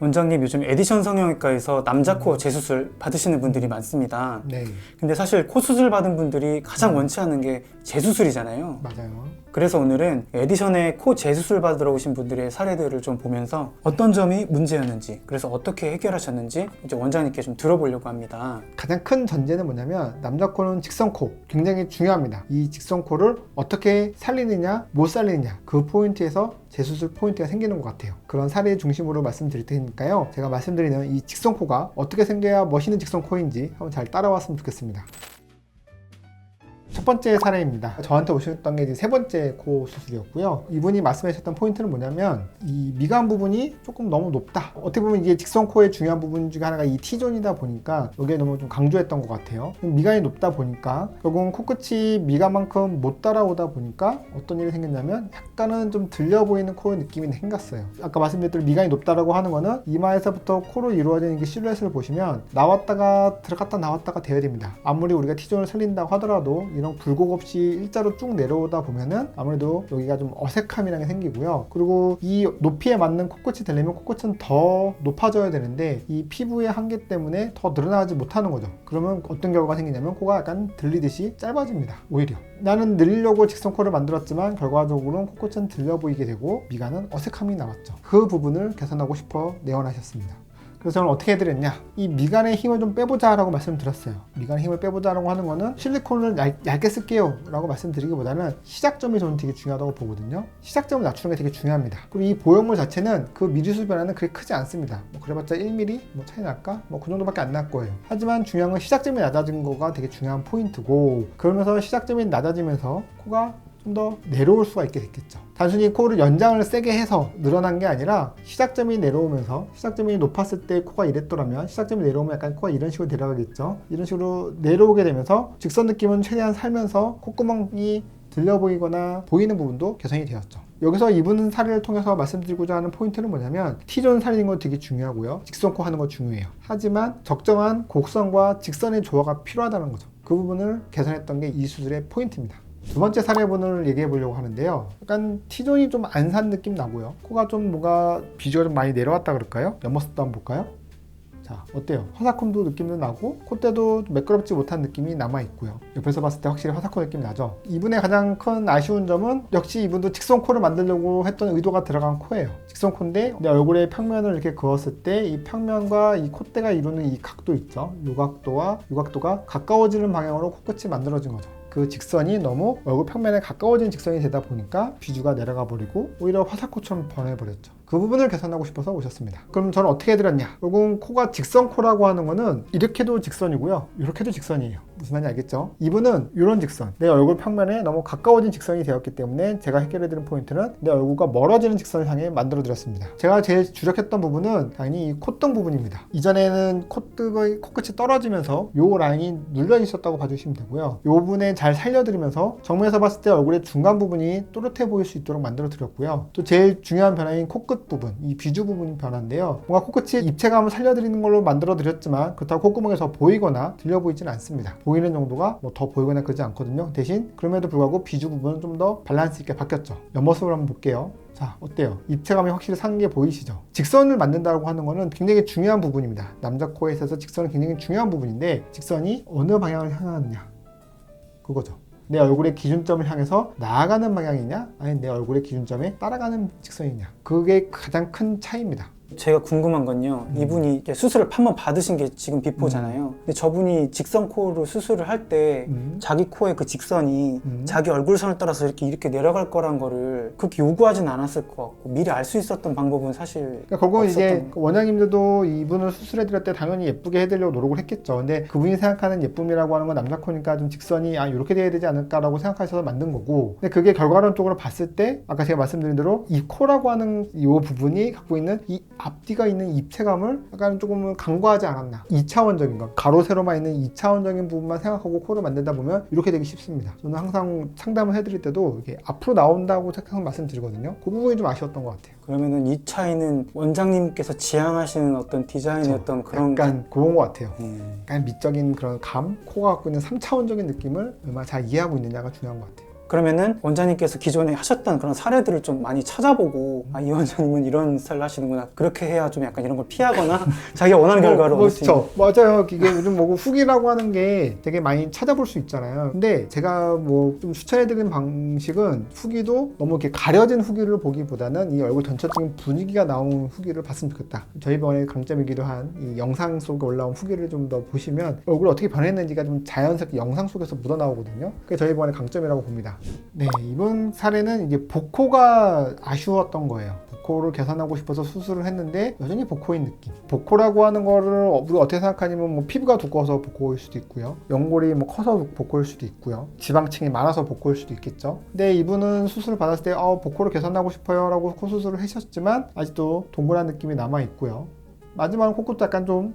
원장님 요즘 에디션 성형외과에서 남자 코 재수술 받으시는 분들이 많습니다. 네, 근데 사실 코 수술 받은 분들이 가장 원치 않는 게 재수술이잖아요. 맞아요. 그래서 오늘은 에디션에 코 재수술 받으러 오신 분들의 사례들을 좀 보면서 어떤 점이 문제였는지, 그래서 어떻게 해결하셨는지 이제 원장님께 좀 들어보려고 합니다. 가장 큰 전제는 뭐냐면 남자 코는 직선코 굉장히 중요합니다. 이 직선코를 어떻게 살리느냐 못 살리느냐 그 포인트에서 재수술 포인트가 생기는 것 같아요. 그런 사례 중심으로 말씀드릴 테니까요, 제가 말씀드리는 이 직선코가 어떻게 생겨야 멋있는 직선코인지 한번 잘 따라왔으면 좋겠습니다. 첫 번째 사례입니다. 저한테 오셨던 게 이제 세 번째 코 수술이었고요. 이분이 말씀하셨던 포인트는 뭐냐면 이 미간 부분이 조금 너무 높다. 어떻게 보면 이게 직선코의 중요한 부분 중에 하나가 이 T존이다 보니까 여기에 너무 좀 강조했던 것 같아요. 미간이 높다 보니까 결국은 코끝이 미간만큼 못 따라오다 보니까 어떤 일이 생겼냐면 약간은 좀 들려 보이는 코의 느낌이 생겼어요. 아까 말씀드렸던 미간이 높다라고 하는 거는 이마에서부터 코로 이루어지는 그 실루엣을 보시면 나왔다가 들어갔다 나왔다가 돼야 됩니다. 아무리 우리가 T존을 살린다고 하더라도 이런 굴곡 없이 일자로 쭉 내려오다 보면은 아무래도 여기가 좀 어색함이라는 게 생기고요. 그리고 이 높이에 맞는 코끝이 되려면 코끝은 더 높아져야 되는데 이 피부의 한계 때문에 더 늘어나지 못하는 거죠. 그러면 어떤 결과가 생기냐면 코가 약간 들리듯이 짧아집니다. 오히려 나는 늘리려고 직선코를 만들었지만 결과적으로는 코끝은 들려 보이게 되고 미간은 어색함이 나왔죠. 그 부분을 개선하고 싶어 내원하셨습니다. 그래서 저는 어떻게 해드렸냐, 이 미간의 힘을 좀 빼보자 라고 말씀드렸어요. 미간의 힘을 빼보자 라고 하는 거는 실리콘을 얇게 쓸게요 라고 말씀드리기보다는 시작점이 저는 되게 중요하다고 보거든요. 시작점을 낮추는 게 되게 중요합니다. 그리고 이 보형물 자체는 그 미리수 변화는 그렇게 크지 않습니다. 뭐 그래봤자 1mm 뭐 차이 날까? 뭐 그 정도밖에 안 날 거예요. 하지만 중요한 건 시작점이 낮아진 거가 되게 중요한 포인트고, 그러면서 시작점이 낮아지면서 코가 좀 더 내려올 수가 있게 됐겠죠. 단순히 코를 연장을 세게 해서 늘어난 게 아니라 시작점이 내려오면서, 시작점이 높았을 때 코가 이랬더라면 시작점이 내려오면 약간 코가 이런 식으로 내려가겠죠. 이런 식으로 내려오게 되면서 직선 느낌은 최대한 살면서 콧구멍이 들려 보이거나 보이는 부분도 개선이 되었죠. 여기서 이분 사례를 통해서 말씀드리고자 하는 포인트는 뭐냐면 T존 살리는 거 되게 중요하고요, 직선코 하는 거 중요해요. 하지만 적정한 곡선과 직선의 조화가 필요하다는 거죠. 그 부분을 개선했던 게 이 수술의 포인트입니다. 두 번째 사례분을 얘기해 보려고 하는데요, 약간 T존이 좀 안 산 느낌 나고요, 코가 좀 뭔가 비주얼 좀 많이 내려왔다 그럴까요? 옆모습도 한번 볼까요? 자, 어때요? 화사콤도 느낌도 나고 콧대도 매끄럽지 못한 느낌이 남아있고요. 옆에서 봤을 때 확실히 화사코 느낌 나죠? 이분의 가장 큰 아쉬운 점은 역시 이분도 직선코를 만들려고 했던 의도가 들어간 코예요. 직선코인데 내 얼굴의 평면을 이렇게 그었을 때 이 평면과 이 콧대가 이루는 이 각도 있죠? 이 각도와 이 각도가 가까워지는 방향으로 코끝이 만들어진 거죠. 그 직선이 너무 얼굴 평면에 가까워진 직선이 되다 보니까 비주가 내려가 버리고 오히려 화사코처럼 변해버렸죠. 그 부분을 개선하고 싶어서 오셨습니다. 그럼 저는 어떻게 해드렸냐? 결국은 코가 직선코라고 하는 거는 이렇게도 직선이고요, 이렇게도 직선이에요. 무슨 말인지 알겠죠? 이분은 이런 직선, 내 얼굴 평면에 너무 가까워진 직선이 되었기 때문에 제가 해결해드린 포인트는 내 얼굴과 멀어지는 직선을 향해 만들어드렸습니다. 제가 제일 주력했던 부분은 당연히 이 콧등 부분입니다. 이전에는 코끝이 떨어지면서 이 라인이 눌려 있었다고 봐주시면 되고요, 이 부분에 잘 살려드리면서 정면에서 봤을 때 얼굴의 중간 부분이 또렷해 보일 수 있도록 만들어드렸고요. 또 제일 중요한 변화인 코끝 부분, 이 비주 부분이 변화인데요, 뭔가 코끝이 입체감을 살려드리는 걸로 만들어드렸지만 그렇다고 콧구멍에서 보이거나 들려 보이지는 않습니다. 보이는 정도가 뭐 더 보이거나 그러지 않거든요. 대신 그럼에도 불구하고 비주 부분은 좀 더 밸런스 있게 바뀌었죠. 옆모습을 한번 볼게요. 자, 어때요? 입체감이 확실히 산 게 보이시죠? 직선을 만든다고 하는 거는 굉장히 중요한 부분입니다. 남자 코에 있어서 직선은 굉장히 중요한 부분인데 직선이 어느 방향을 향하느냐, 그거죠. 내 얼굴의 기준점을 향해서 나아가는 방향이냐, 아니면 내 얼굴의 기준점에 따라가는 직선이냐, 그게 가장 큰 차이입니다. 제가 궁금한 건요, 이분이 이렇게 수술을 한 번 받으신 게 지금 비포잖아요. 근데 저분이 직선 코로 수술을 할 때 자기 코의 그 직선이 자기 얼굴선을 따라서 이렇게 내려갈 거란 거를 그렇게 요구하진 않았을 것 같고, 미리 알 수 있었던 방법은 사실 그러니까 결국은 이제 거. 원장님들도 이분을 수술해드릴 때 당연히 예쁘게 해드리려고 노력을 했겠죠. 근데 그분이 생각하는 예쁨이라고 하는 건 남자 코니까 좀 직선이 이렇게 돼야 되지 않을까라고 생각하셔서 만든 거고, 근데 그게 결과론적으로 봤을 때 아까 제가 말씀드린 대로 이 코라고 하는 이 부분이 갖고 있는 이 앞뒤가 있는 입체감을 약간 조금 간과하지 않았나. 2차원적인 것, 가로 세로만 있는 2차원적인 부분만 생각하고 코를 만들다 보면 이렇게 되기 쉽습니다. 저는 항상 상담을 해드릴 때도 이렇게 앞으로 나온다고 생각하면 말씀드리거든요. 그 부분이 좀 아쉬웠던 것 같아요. 그러면은 이 차이는 원장님께서 지향하시는 어떤 디자인이었던 그런 약간 그런 것 같아요. 약간 미적인 그런 감, 코가 갖고 있는 3차원적인 느낌을 얼마나 잘 이해하고 있느냐가 중요한 것 같아요. 그러면은 원장님께서 기존에 하셨던 그런 사례들을 좀 많이 찾아보고 이 원장님은 이런 스타일로 하시는구나, 그렇게 해야 좀 약간 이런 걸 피하거나 자기가 원하는 결과를 얻을 수 있는. 그렇죠. 맞아요. 이게 요즘 뭐 후기라고 하는 게 되게 많이 찾아볼 수 있잖아요. 근데 제가 뭐 좀 추천해드리는 방식은 후기도 너무 이렇게 가려진 후기를 보기보다는 이 얼굴 전체적인 분위기가 나온 후기를 봤으면 좋겠다. 저희 병원의 강점이기도 한 이 영상 속에 올라온 후기를 좀 더 보시면 얼굴이 어떻게 변했는지가 좀 자연스럽게 영상 속에서 묻어나오거든요. 그게 저희 병원의 강점이라고 봅니다. 네, 이번 사례는 이제 복코가 아쉬웠던 거예요. 복코를 개선하고 싶어서 수술을 했는데 여전히 복코인 느낌. 복코라고 하는 거를 우리가 어떻게 생각하냐면 뭐 피부가 두꺼워서 복코일 수도 있고요. 연골이 뭐 커서 복코일 수도 있고요. 지방층이 많아서 복코일 수도 있겠죠. 근데 이분은 수술을 받았을 때 복코를 개선하고 싶어요 라고 코 수술을 하셨지만 아직도 동그란 느낌이 남아 있고요. 마지막은 코끝도 약간 좀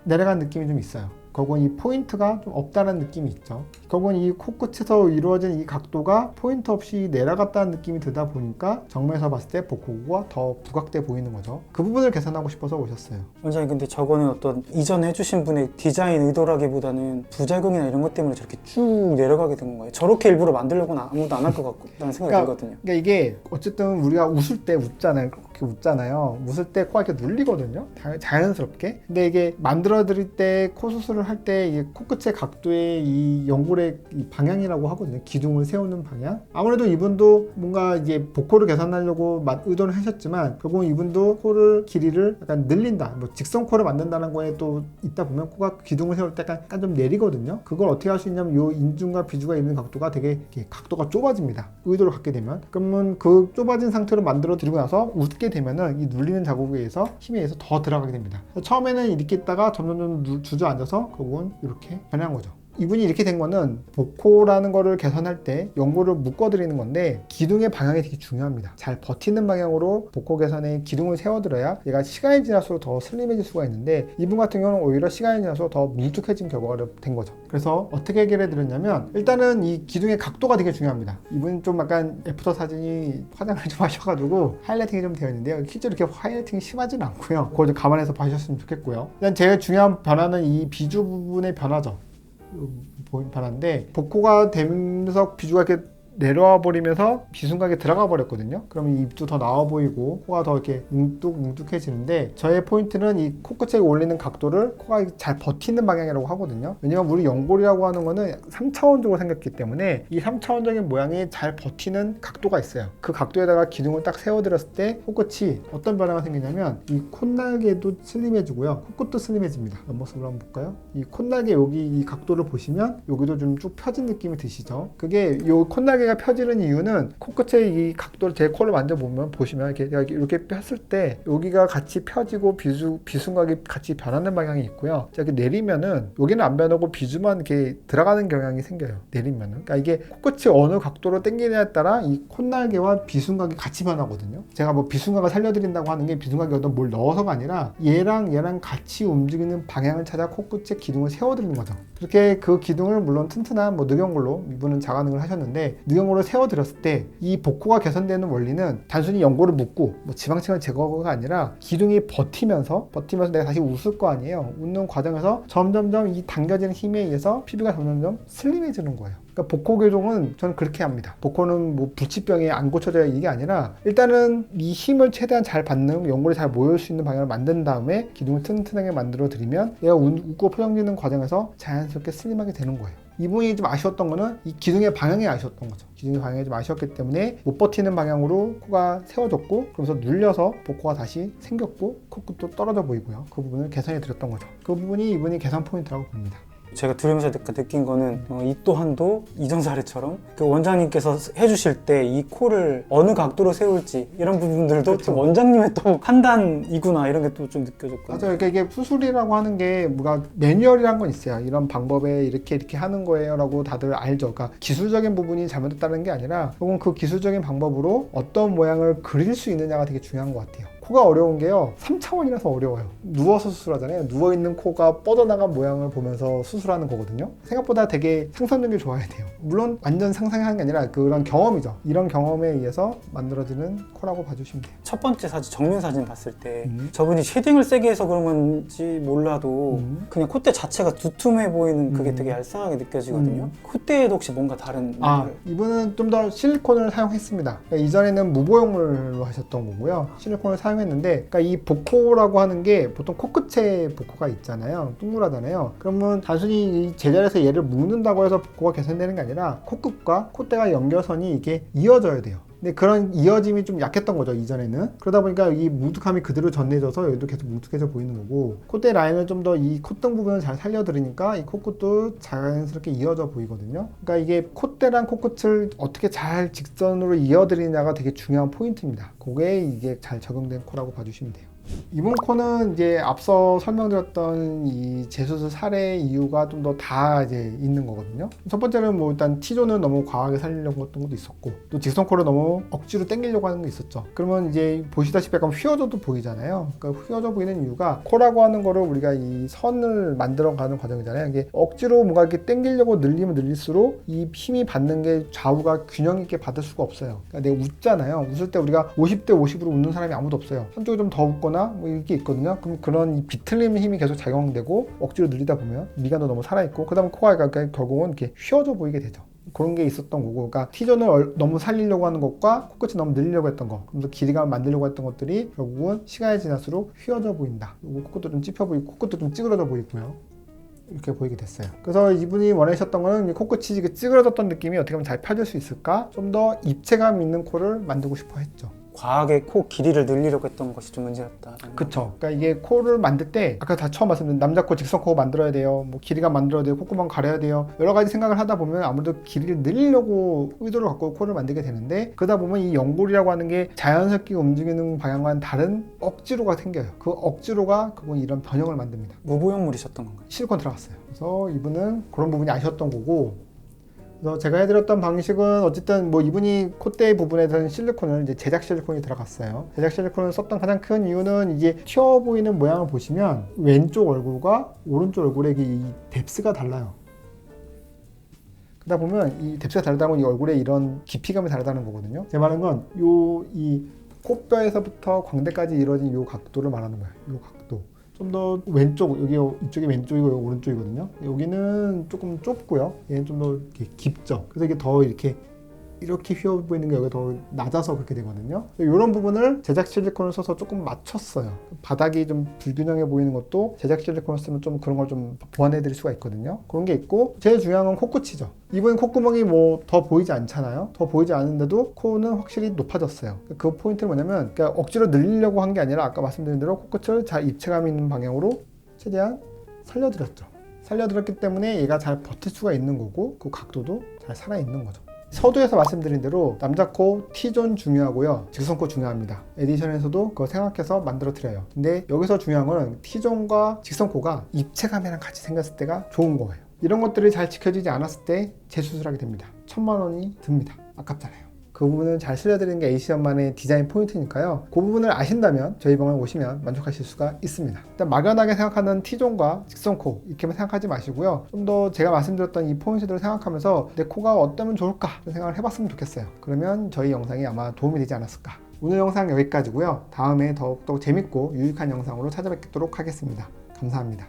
내려간 느낌이 좀 있어요. 결국은 이 포인트가 좀 없다는 느낌이 있죠. 결국은 이 코끝에서 이루어진 이 각도가 포인트 없이 내려갔다는 느낌이 들다 보니까 정면에서 봤을 때 복코가 더 부각돼 보이는 거죠. 그 부분을 개선하고 싶어서 오셨어요. 원장님, 근데 저거는 어떤 이전에 해주신 분의 디자인 의도라기보다는 부작용이나 이런 것 때문에 저렇게 쭉 내려가게 된 건가요? 저렇게 일부러 만들려고는 아무도 안 할 것 같다는 생각이 들거든요. 그러니까 이게 어쨌든 우리가 웃을 때 웃잖아요. 그렇게 웃잖아요. 웃을 때 코가 이렇게 눌리거든요. 자연스럽게. 근데 이게 만들어 드릴 때 코 수술을 할 때 코끝의 각도의 이 연골의 이 방향이라고 하거든요. 기둥을 세우는 방향. 아무래도 이분도 뭔가 이제 복코를 개선하려고 의도는 하셨지만 결국은 이분도 코를 길이를 약간 늘린다. 뭐 직선 코를 만든다는 거에 또 있다 보면 코가 기둥을 세울 때 약간 좀 내리거든요. 그걸 어떻게 할 수 있냐면 요 인중과 비주가 있는 각도가 되게 각도가 좁아집니다. 의도를 갖게 되면. 그러면 그 좁아진 상태로 만들어 드리고 나서 웃게 되면은 이 눌리는 자국에 의해서 힘에 의해서 더 들어가게 됩니다. 처음에는 이렇게 있다가 점점 주저앉아서 결국은 이렇게 변한 거죠. 이분이 이렇게 된 거는 복코라는 거를 개선할 때 연골을 묶어드리는 건데 기둥의 방향이 되게 중요합니다. 잘 버티는 방향으로 복코 개선에 기둥을 세워드려야 얘가 시간이 지날수록 더 슬림해질 수가 있는데 이분 같은 경우는 오히려 시간이 지날수록 더 뭉툭해진 결과가 된 거죠. 그래서 어떻게 해결해 드렸냐면 일단은 이 기둥의 각도가 되게 중요합니다. 이분 좀 약간 애프터 사진이 화장을 좀 하셔가지고 하이라이팅이 좀 되어 있는데요. 실제로 이렇게 하이라이팅이 심하지는 않고요. 그걸 좀 감안해서 봐주셨으면 좋겠고요. 일단 제일 중요한 변화는 이 비주 부분의 변화죠. 변화인데 복코가 되면서 비주가 이렇게 내려와 버리면서 비순각에 들어가 버렸거든요. 그러면 입도 더 나와 보이고 코가 더 이렇게 뭉툭해지는데 저의 포인트는 이 코끝에 올리는 각도를 코가 잘 버티는 방향이라고 하거든요. 왜냐면 우리 연골이라고 하는 거는 3차원적으로 생겼기 때문에 이 3차원적인 모양이 잘 버티는 각도가 있어요. 그 각도에다가 기둥을 딱 세워드렸을 때 코끝이 어떤 변화가 생기냐면 이 콧날개도 슬림해지고요. 코끝도 슬림해집니다. 옆모습으로 한번 볼까요? 이 콧날개 여기 이 각도를 보시면 여기도 좀 쭉 펴진 느낌이 드시죠? 그게 이 콧날개 가 펴지는 이유는 코끝의 이 각도를 제 코를 만져보면 보시면 이렇게 폈을 때 여기가 같이 펴지고 비순각이 같이 변하는 방향이 있고요. 이렇게 내리면은 여기는 안 변하고 비주만 이렇게 들어가는 경향이 생겨요. 내리면은. 그러니까 이게 코끝이 어느 각도로 당기냐에 따라 이 콧날개와 비순각이 같이 변하거든요. 제가 뭐 비순각을 살려드린다고 하는 게 비순각이 어떤 뭘 넣어서가 아니라 얘랑 같이 움직이는 방향을 찾아 코끝에 기둥을 세워드리는 거죠. 그렇게 그 기둥을 물론 튼튼한 뭐 늑연골로 이분은 자가능을 하셨는데 늑연골을 세워드렸을 때 이 복코가 개선되는 원리는 단순히 연골을 묶고 뭐 지방층을 제거가 아니라 기둥이 버티면서 내가 다시 웃을 거 아니에요. 웃는 과정에서 점점점 이 당겨지는 힘에 의해서 피부가 점점점 슬림해지는 거예요. 그러니까 복코 교정은 저는 그렇게 합니다. 복코는 뭐 불치병에 안 고쳐져야 이게 아니라 일단은 이 힘을 최대한 잘 받는 연골이 잘 모일 수 있는 방향을 만든 다음에 기둥을 튼튼하게 만들어 드리면 얘가 웃고 표정지는 과정에서 자연스럽게 슬림하게 되는 거예요. 이분이 좀 아쉬웠던 거는 이 기둥의 방향이 아쉬웠던 거죠. 기둥의 방향이 좀 아쉬웠기 때문에 못 버티는 방향으로 코가 세워졌고 그러면서 눌려서 복코가 다시 생겼고 코끝도 떨어져 보이고요. 그 부분을 개선해 드렸던 거죠. 그 부분이 이분이 개선 포인트라고 봅니다. 제가 들으면서 느낀 거는 이 또한도 이전 사례처럼 그 원장님께서 해주실 때 이 코를 어느 각도로 세울지 이런 부분들도 그렇죠. 좀 원장님의 또 판단이구나 이런 게 또 좀 느껴졌거든요. 맞아요. 그러니까 이게 수술이라고 하는 게 뭐가 매뉴얼이란 건 있어요. 이런 방법에 이렇게 하는 거예요 라고 다들 알죠. 그러니까 기술적인 부분이 잘못됐다는 게 아니라 혹은 그 기술적인 방법으로 어떤 모양을 그릴 수 있느냐가 되게 중요한 것 같아요. 코가 어려운 게요 3차원이라서 어려워요. 누워서 수술하잖아요. 누워있는 코가 뻗어나간 모양을 보면서 수술하는 거거든요. 생각보다 되게 상상력이 좋아야 돼요. 물론 완전 상상하는 게 아니라 그런 경험이죠. 이런 경험에 의해서 만들어지는 코라고 봐주시면 돼요. 첫 번째 사진, 정면 사진 봤을 때 저분이 쉐딩을 세게 해서 그런 건지 몰라도 그냥 콧대 자체가 두툼해 보이는 그게 되게 얄쌍하게 느껴지거든요. 콧대에도 혹시 뭔가 다른 이분은 좀 더 실리콘을 사용했습니다. 그러니까 이전에는 무보형물로 하셨던 거고요. 실리콘을 사용했는데 그러니까 이 보코라고 하는 게 보통 코끝에 보코가 있잖아요. 둥그라잖아요. 그러면 단순히 이 제자리에서 얘를 묶는다고 해서 보코가 개선되는 게 아니라 코끝과 콧대가 연결선이 이게 이어져야 돼요. 근데 그런 이어짐이 좀 약했던 거죠, 이전에는. 그러다 보니까 이 뭉툭함이 그대로 전해져서 여기도 계속 뭉툭해져 보이는 거고, 콧대 라인을 좀 더 이 콧등 부분을 잘 살려드리니까 이 코끝도 자연스럽게 이어져 보이거든요. 그러니까 이게 콧대랑 코끝을 어떻게 잘 직선으로 이어드리냐가 되게 중요한 포인트입니다. 그게 이게 잘 적용된 코라고 봐주시면 돼요. 이번 코는 이제 앞서 설명드렸던 이 재수술 사례 이유가 좀 더 다 이제 있는 거거든요. 첫 번째는 뭐 일단 T존을 너무 과하게 살리려고 했던 것도 있었고, 또 직선코를 너무 억지로 당기려고 하는 게 있었죠. 그러면 이제 보시다시피 약간 휘어져도 보이잖아요. 그러니까 휘어져 보이는 이유가 코라고 하는 거를 우리가 이 선을 만들어가는 과정이잖아요. 이게 억지로 뭔가 이렇게 당기려고 늘리면 늘릴수록 이 힘이 받는 게 좌우가 균형 있게 받을 수가 없어요. 그러니까 내가 웃잖아요. 웃을 때 우리가 50대 50으로 웃는 사람이 아무도 없어요. 한쪽이 좀 더 웃거나 뭐 이게 있거든요. 그럼 그런 이 비틀림 힘이 계속 작용되고 억지로 늘리다 보면 미간도 너무 살아있고, 그 다음에 코가 결국은 이렇게 휘어져 보이게 되죠. 그런 게 있었던 거고, 그러니까 T존을 너무 살리려고 하는 것과 코끝이 너무 늘리려고 했던 거, 그래서 길이감을 만들려고 했던 것들이 결국은 시간이 지날수록 휘어져 보인다. 그리고 코끝도 좀 찝혀 보이고 코끝도 좀 찌그러져 보이고요. 이렇게 보이게 됐어요. 그래서 이분이 원하셨던 거는 코끝이 찌그러졌던 느낌이 어떻게 하면 잘 펴질 수 있을까? 좀 더 입체감 있는 코를 만들고 싶어 했죠. 과하게 코 길이를 늘리려고 했던 것이 좀 문제였다. 그쵸. 그러니까 이게 코를 만들 때 아까 다 처음 말씀드린 남자 코 직선 코 만들어야 돼요. 뭐 길이가 만들어야 돼요. 콧구멍 가려야 돼요. 여러 가지 생각을 하다 보면 아무래도 길이를 늘리려고 의도를 갖고 코를 만들게 되는데, 그러다 보면 이 연골이라고 하는 게 자연스럽게 움직이는 방향과는 다른 억지로가 생겨요. 그 억지로가 그건 이런 변형을 만듭니다. 무보형물이셨던 건가요? 실리콘 들어갔어요. 그래서 이분은 그런 부분이 아쉬웠던 거고, 그래서 제가 해드렸던 방식은 어쨌든 뭐 이분이 콧대 부분에서는 실리콘을 이제 제작 실리콘이 들어갔어요. 제작 실리콘을 썼던 가장 큰 이유는 이제 튀어 보이는 모양을 보시면 왼쪽 얼굴과 오른쪽 얼굴의 이 뎁스가 달라요. 그러다 보면 이 뎁스가 다르다는 건 이 얼굴의 이런 깊이감이 다르다는 거거든요. 제 말은 건 이 코뼈에서부터 광대까지 이루어진 이 각도를 말하는 거예요. 이 각도. 좀 더 왼쪽, 이쪽이 왼쪽이고 여기 오른쪽이거든요. 여기는 조금 좁고요. 얘는 좀 더 깊죠. 그래서 이게 더 이렇게 휘어 보이는 게 여기 더 낮아서 그렇게 되거든요. 이런 부분을 제작 실리콘을 써서 조금 맞췄어요. 바닥이 좀 불균형해 보이는 것도 제작 실리콘을 쓰면 좀 그런 걸 좀 보완해 드릴 수가 있거든요. 그런 게 있고, 제일 중요한 건 코끝이죠. 이번 콧구멍이 뭐 더 보이지 않잖아요. 더 보이지 않은데도 코는 확실히 높아졌어요. 그 포인트는 뭐냐면, 그러니까 억지로 늘리려고 한 게 아니라 아까 말씀드린 대로 코끝을 잘 입체감 있는 방향으로 최대한 살려드렸죠. 살려드렸기 때문에 얘가 잘 버틸 수가 있는 거고, 그 각도도 잘 살아있는 거죠. 서두에서 말씀드린 대로 남자 코 T존 중요하고요, 직선 코 중요합니다. 에디션에서도 그거 생각해서 만들어 드려요. 근데 여기서 중요한 거는 T존과 직선 코가 입체감이랑 같이 생겼을 때가 좋은 거예요. 이런 것들이 잘 지켜지지 않았을 때 재수술하게 됩니다. 1000만 원이 듭니다. 아깝잖아요. 그 부분을 잘 살려드리는 게 에이시언만의 디자인 포인트니까요. 그 부분을 아신다면 저희 병원에 오시면 만족하실 수가 있습니다. 일단 막연하게 생각하는 T존과 직선코 이렇게만 생각하지 마시고요. 좀 더 제가 말씀드렸던 이 포인트들을 생각하면서 내 코가 어떠면 좋을까 생각을 해봤으면 좋겠어요. 그러면 저희 영상이 아마 도움이 되지 않았을까. 오늘 영상 여기까지고요. 다음에 더욱더 재밌고 유익한 영상으로 찾아뵙도록 하겠습니다. 감사합니다.